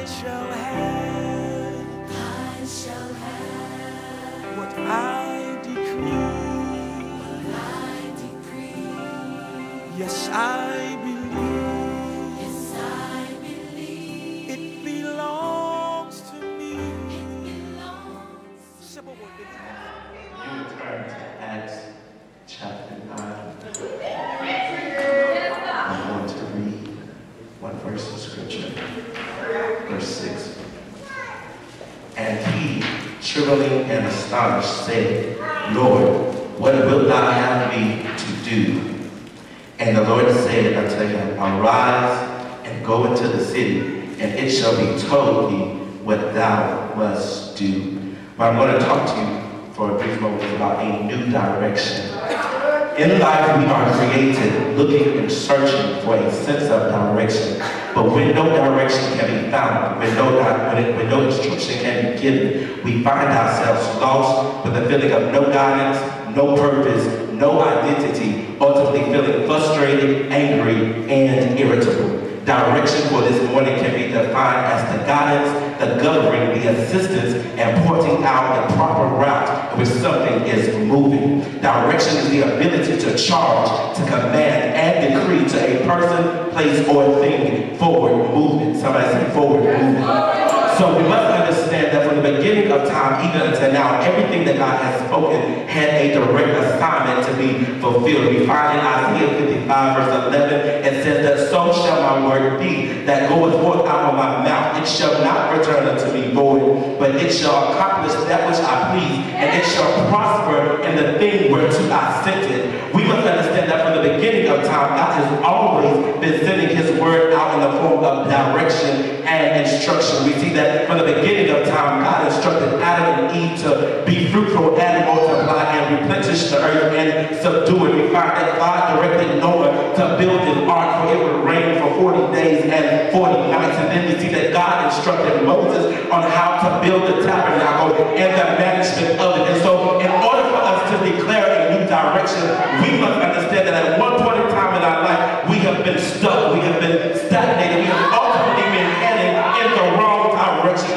shall have what I decree. Yes, I believe. Yes, I believe. It belongs to me. It belongs. Simple word. You turn to Acts chapter 9. I'm going to read one verse of scripture, verse 6. And he, trembling and astonished, said, Lord, what wilt thou have me to do? And the Lord said unto him, Arise and go into the city, and it shall be told thee what thou must do. But I'm going to talk to you for a brief moment about a new direction. In life, we are created looking and searching for a sense of direction. But when no direction can be found, when no instruction can be given, we find ourselves lost with a feeling of no guidance, no purpose, no identity, ultimately feeling frustrated, angry, and irritable. Direction for this morning can be defined as the guidance, the governing, the assistance, and pointing out the proper route in which something is moving. Direction is the ability to charge, to command, and decree to a person, place, or thing forward movement. Somebody say forward movement. So we must understand that from the beginning of time, even until now, everything that God has spoken had a direct assignment to be fulfilled. We find in Isaiah 55 verse 11, it says that so shall my word be that goeth forth out of my mouth. It shall not return unto me void, but it shall accomplish that which I please, and it shall prosper in the thing whereto I sent it. We must understand that from the beginning of time, God has always been sending his word out in the form of direction and instruction. We see that from the beginning of time, God instructed Adam and Eve to be fruitful and multiply and replenish the earth and subdue it. We find that God directed Noah to build an ark, for it would rain for 40 days and 40 nights. And then we see that God instructed Moses on how to build the tabernacle and the management of it. And so in order for us to declare a new direction, we must understand that at one point in time in our life, we have been stuck, we have been stagnated, we have ultimately been heading in the wrong direction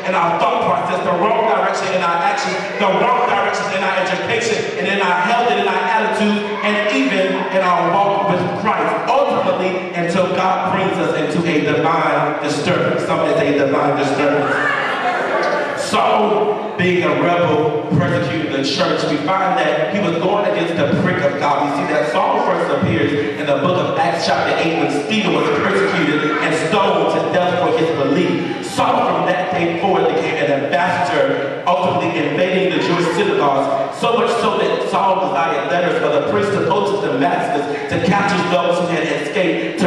in our thought process, the wrong direction in our actions, the wrong direction in our education, and in our health, and in our attitude, and even in our walk with Christ. Ultimately, until God brings us into a divine disturbance. Somebody say divine disturbance. Saul, being a rebel, persecuted the church. We find that he was going against the prick of God. We see that Saul first appears in the book of Acts chapter 8 when Stephen was persecuted and stoned to death for his belief. Saul from that day forward became an ambassador, ultimately invading the Jewish synagogues, so much so that Saul desired letters for the priest to go to Damascus to capture those who had escaped to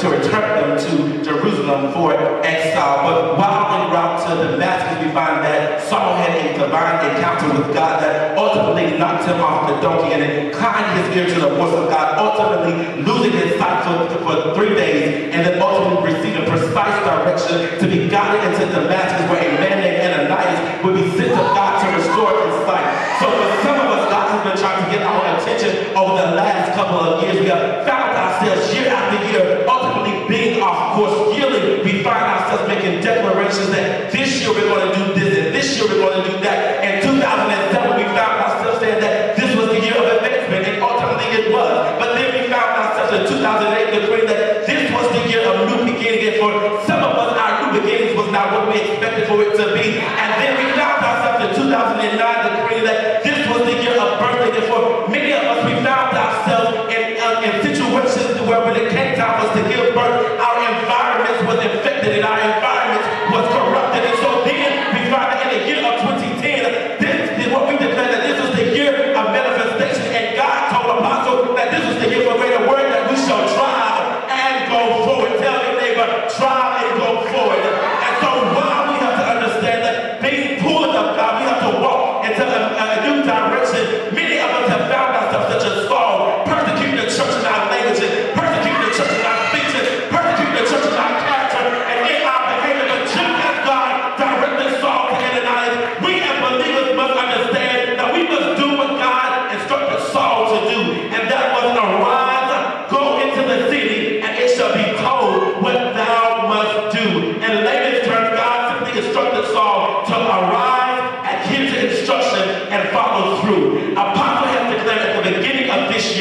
return them to Jerusalem for exile. But while en route to Damascus, we find that Saul had a divine encounter with God that ultimately knocked him off the donkey and inclined his ear to the voice of God, ultimately losing his sight for 3 days, and then ultimately receiving precise direction to be guided into Damascus, where a man named Ananias would be sent to God to restore his sight. So for some of us, God has been trying to get our attention over the last couple of years. We have found ourselves year after year ultimately being off course. Yearly, we find ourselves making declarations that this year we're going to do this and this year we're going to do that. In 2007, we found ourselves saying that this was the year of advancement, and ultimately it was. But then we found ourselves in 2008 declaring that this was the year of new beginning, and for some of us, our new beginnings was not what we expected for it to be. And then we found ourselves in 2009 declaring that this was the year of birthday, and for many of us, we found ourselves in situations where when it came time for us to give birth, our environments was infected and our environments was corrupted. And so then we find that in the year of 2010, this is what we declared, that this was the year of manifestation, and God told Apostle that this was the year for greater word, that we shall drive and go forward. Tell your neighbor, drive and go forward. And so while we have to understand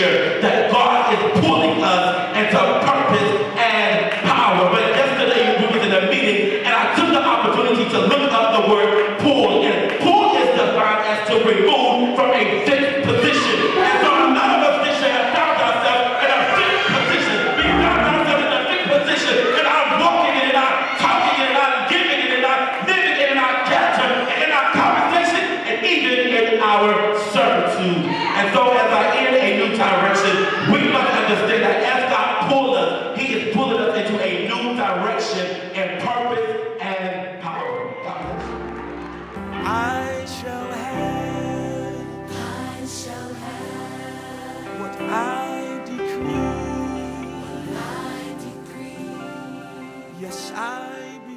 year that God is pulling us into purpose and power. But yesterday we was in a meeting and I took the opportunity to look up the word pull. And pull is defined as to remove from a fixed position. And so a lot of us this year have found ourselves in a fixed position. We found ourselves in a fixed position and I'm walking in it out, talking in it out, giving in it out, living in our character and in our conversation and even in our servitude. And so as I enter a new direction, we must understand that as God pulls us, He is pulling us into a new direction and purpose and power. I shall have what I decree. Yes, I believe.